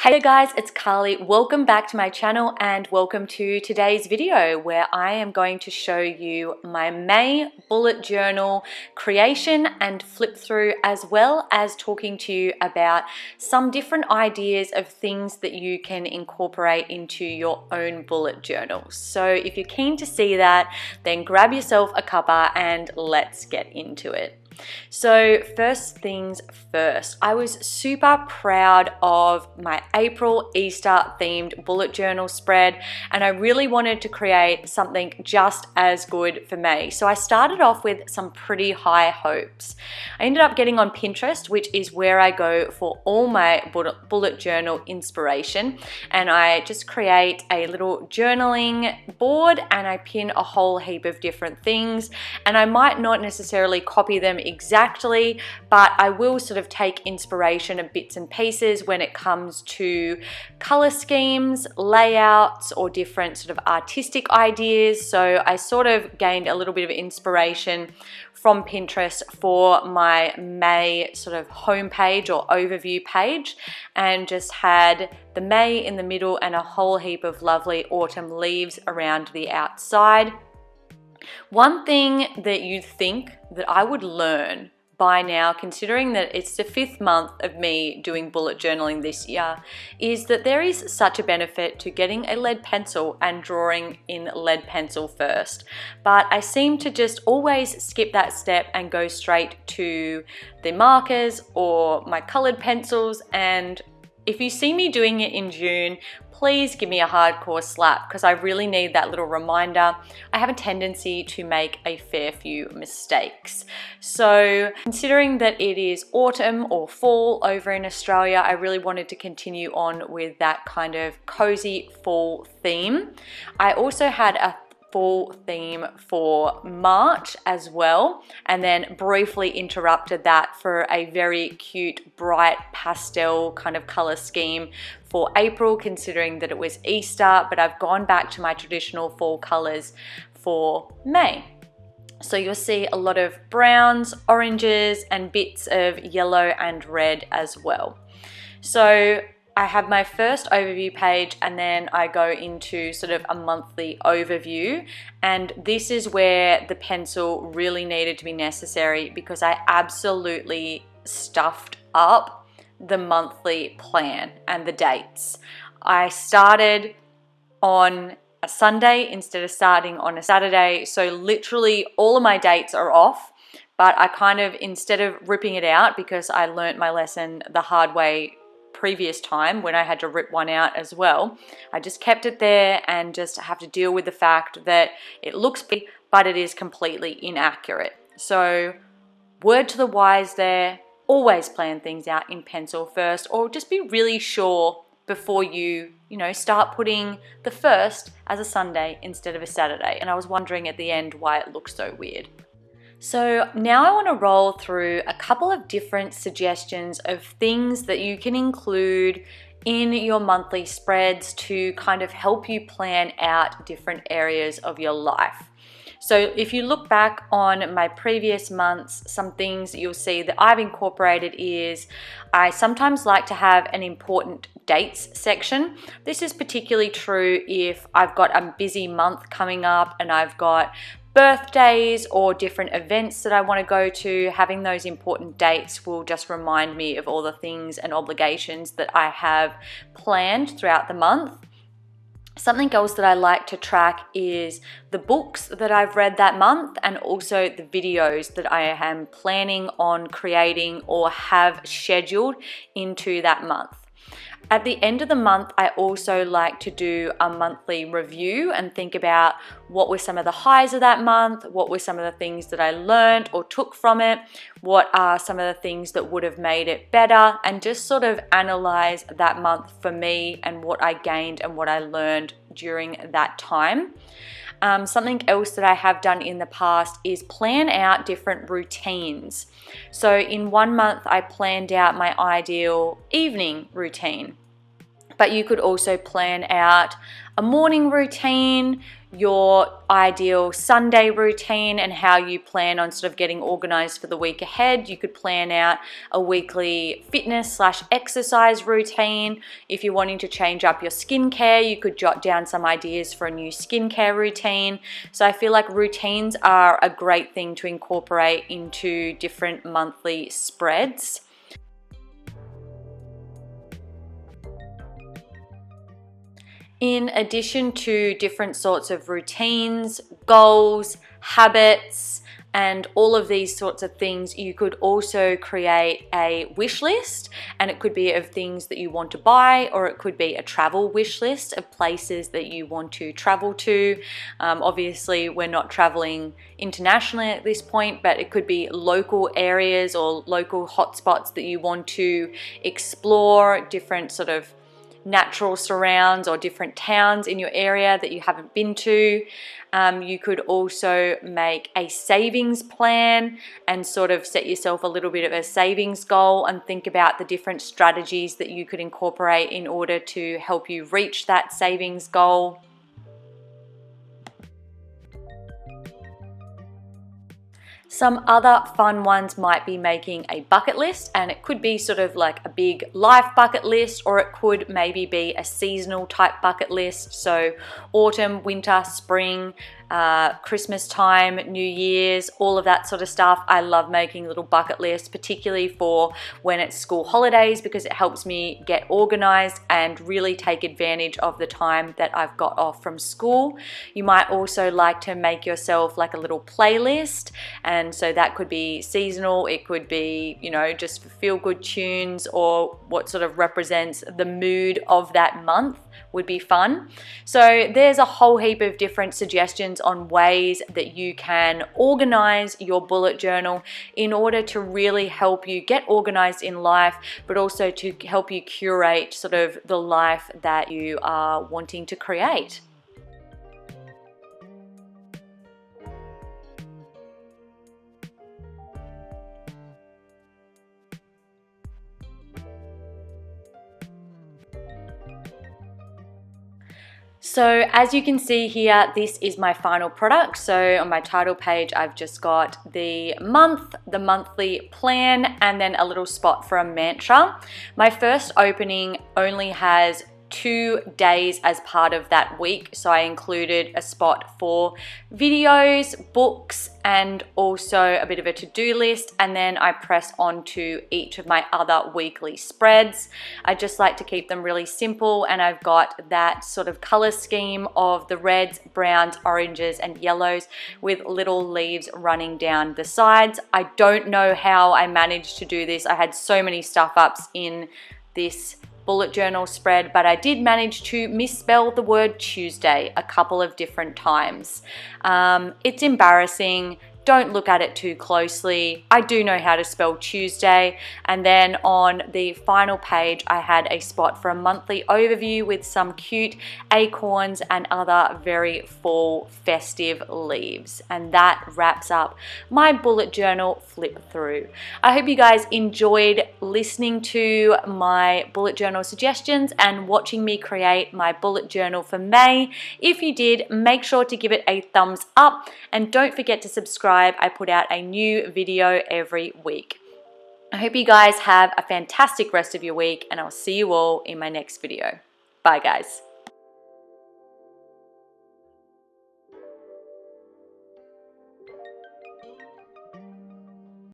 Hey guys, it's Carly. Welcome back to my channel and welcome to today's video where I am going to show you my May bullet journal creation and flip through, as well as talking to you about some different ideas of things that you can incorporate into your own bullet journal. So if you're keen to see that, then grab yourself a cuppa and let's get into it. So first things first, I was super proud of my April Easter themed bullet journal spread, and I really wanted to create something just as good for May. So I started off with some pretty high hopes. I ended up getting on Pinterest, which is where I go for all my bullet journal inspiration, and I just create a little journaling board and I pin a whole heap of different things, and I might not necessarily copy them exactly, but I will sort of take inspiration of bits and pieces when it comes to color schemes, layouts, or different sort of artistic ideas. So I sort of gained a little bit of inspiration from Pinterest for my May sort of homepage or overview page, and just had the May in the middle and a whole heap of lovely autumn leaves around the outside. One thing that you'd think that I would learn by now, considering that it's the 5th month of me doing bullet journaling this year, is that there is such a benefit to getting a lead pencil and drawing in lead pencil first. But I seem to just always skip that step and go straight to the markers or my colored pencils. And if you see me doing it in June, please give me a hardcore slap, because I really need that little reminder. I have a tendency to make a fair few mistakes. So considering that it is autumn or fall over in Australia, I really wanted to continue on with that kind of cozy fall theme. I also had a fall theme for March as well, and then briefly interrupted that for a very cute bright pastel kind of color scheme for April, considering that it was Easter, but I've gone back to my traditional fall colors for May. So you'll see a lot of browns, oranges, and bits of yellow and red as well. So I have my first overview page, and then I go into sort of a monthly overview, and this is where the pencil really needed to be necessary, because I absolutely stuffed up the monthly plan and the dates. I started on a Sunday instead of starting on a Saturday, so literally all of my dates are off. But I kind of, instead of ripping it out, because I learnt my lesson the hard way previous time when I had to rip one out as well, I just kept it there and just have to deal with the fact that it looks big, but it is completely inaccurate. So word to the wise there, always plan things out in pencil first, or just be really sure before you start putting the first as a Sunday instead of a Saturday. And I was wondering at the end why it looks so weird. So now I want to roll through a couple of different suggestions of things that you can include in your monthly spreads to kind of help you plan out different areas of your life. So if you look back on my previous months, some things that you'll see that I've incorporated is I sometimes like to have an important dates section. This is particularly true if I've got a busy month coming up and I've got birthdays or different events that I want to go to. Having those important dates will just remind me of all the things and obligations that I have planned throughout the month. Something else that I like to track is the books that I've read that month, and also the videos that I am planning on creating or have scheduled into that month. At the end of the month, I also like to do a monthly review and think about what were some of the highs of that month, what were some of the things that I learned or took from it, what are some of the things that would have made it better, and just sort of analyze that month for me and what I gained and what I learned during that time. Something else that I have done in the past is plan out different routines. So in one month, I planned out my ideal evening routine. But you could also plan out a morning routine, your ideal Sunday routine, and how you plan on sort of getting organized for the week ahead. You could plan out a weekly fitness/exercise routine. If you're wanting to change up your skincare, you could jot down some ideas for a new skincare routine. So I feel like routines are a great thing to incorporate into different monthly spreads. In addition to different sorts of routines, goals, habits, and all of these sorts of things, you could also create a wish list, and it could be of things that you want to buy, or it could be a travel wish list of places that you want to travel to. Obviously, we're not traveling internationally at this point, but it could be local areas or local hotspots that you want to explore, different sort of natural surrounds or different towns in your area that you haven't been to. You could also make a savings plan and sort of set yourself a little bit of a savings goal and think about the different strategies that you could incorporate in order to help you reach that savings goal. Some other fun ones might be making a bucket list, and it could be sort of like a big life bucket list, or it could maybe be a seasonal type bucket list. So autumn, winter, spring, Christmas time, New Year's, all of that sort of stuff. I love making little bucket lists, particularly for when it's school holidays, because it helps me get organized and really take advantage of the time that I've got off from school. You might also like to make yourself like a little playlist, and so that could be seasonal, it could be, you know, just feel good tunes or what sort of represents the mood of that month would be fun. So there's a whole heap of different suggestions on ways that you can organize your bullet journal in order to really help you get organized in life, but also to help you curate sort of the life that you are wanting to create. So as you can see here, this is my final product. So on my title page, I've just got the month, the monthly plan, and then a little spot for a mantra. My first opening only has 2 days as part of that week, so I included a spot for videos, books, and also a bit of a to-do list, and then I press onto each of my other weekly spreads. I just like to keep them really simple, and I've got that sort of color scheme of the reds, browns, oranges, and yellows with little leaves running down the sides. I don't know how I managed to do this. I had so many stuff ups in this bullet journal spread, but I did manage to misspell the word Tuesday a couple of different times. It's embarrassing. Don't look at it too closely. I do know how to spell Tuesday. And then on the final page, I had a spot for a monthly overview with some cute acorns and other very fall festive leaves. And that wraps up my bullet journal flip through. I hope you guys enjoyed listening to my bullet journal suggestions and watching me create my bullet journal for May. If you did, make sure to give it a thumbs up and don't forget to subscribe. I put out a new video every week. I hope you guys have a fantastic rest of your week, and I'll see you all in my next video. Bye guys.